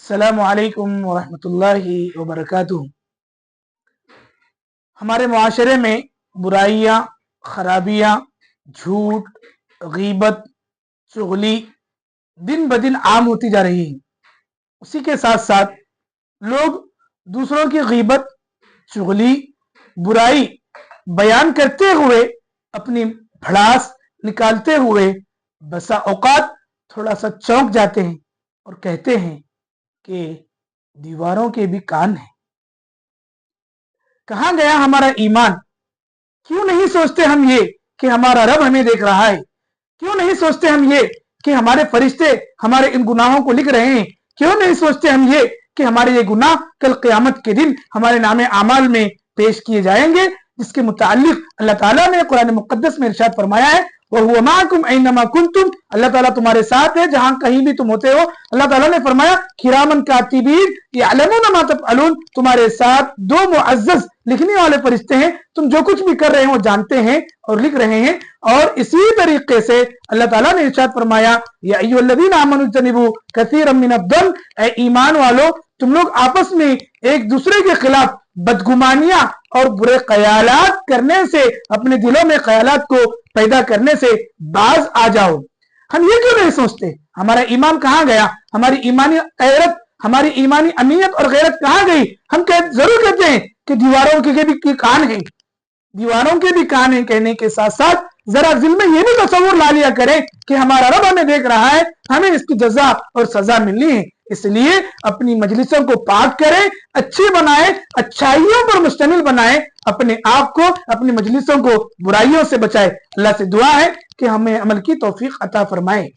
السلام علیکم ورحمۃ اللہ وبرکاتہ۔ ہمارے معاشرے میں برائیاں، خرابیاں، جھوٹ، غیبت، چغلی دن بدن عام ہوتی جا رہی ہیں۔ اسی کے ساتھ ساتھ لوگ دوسروں کی غیبت، چغلی، برائی بیان کرتے ہوئے اپنی بھڑاس نکالتے ہوئے بسا اوقات تھوڑا سا چونک جاتے ہیں اور کہتے ہیں کہ دیواروں کے بھی کان ہیں۔ کہاں گیا ہمارا ایمان؟ کیوں نہیں سوچتے ہم یہ کہ ہمارا رب ہمیں دیکھ رہا ہے؟ کیوں نہیں سوچتے ہم یہ کہ ہمارے فرشتے ہمارے ان گناہوں کو لکھ رہے ہیں؟ کیوں نہیں سوچتے ہم یہ کہ ہمارے یہ گناہ کل قیامت کے دن ہمارے نام اعمال میں پیش کیے جائیں گے، جس کے متعلق اللہ تعالیٰ نے قرآن مقدس میں ارشاد فرمایا ہے وَهُوَ مَعَكُمْ أَيْنَمَا كُنْتُمْ، اللہ تعالیٰ تمہارے ساتھ ہے جہاں کہیں بھی تم ہوتے ہو۔ اللہ تعالیٰ نے فرمایا کِرَامًا کَاتِبِینَ یعلمون ما تفعلون، تمہارے ساتھ دو معزز لکھنے والے فرشتے ہیں، تم جو کچھ بھی کر رہے ہو جانتے ہیں اور لکھ رہے ہیں۔ اور اسی طریقے سے اللہ تعالیٰ نے ارشاد فرمایا یا ایھا الذین آمنوا اجتنبوا کثیرا من الظن، اے ایمان والو تم لوگ آپس میں ایک دوسرے کے خلاف بدگمانیاں اور برے خیالات کرنے سے، اپنے دلوں میں خیالات کو پیدا کرنے سے باز آ جاؤ۔ ہم یہ کیوں نہیں سوچتے؟ ہمارا ایمان کہاں گیا؟ ہماری ایمانی غیرت، ہماری ایمانی امینت اور غیرت کہاں گئی؟ ہم ضرور کہتے ہیں کہ دیواروں کے بھی کان ہیں، دیواروں کے بھی کان ہیں کہنے کے ساتھ ساتھ ذرا دل میں یہ بھی تصور لا لیا کریں کہ ہمارا رب ہمیں دیکھ رہا ہے، ہمیں اس کی جزا اور سزا ملنی ہے۔ اس لیے اپنی مجلسوں کو پاک کریں، اچھی بنائیں، اچھائیوں پر مشتمل بنائیں، اپنے آپ کو، اپنی مجلسوں کو برائیوں سے بچائیں۔ اللہ سے دعا ہے کہ ہمیں عمل کی توفیق عطا فرمائے۔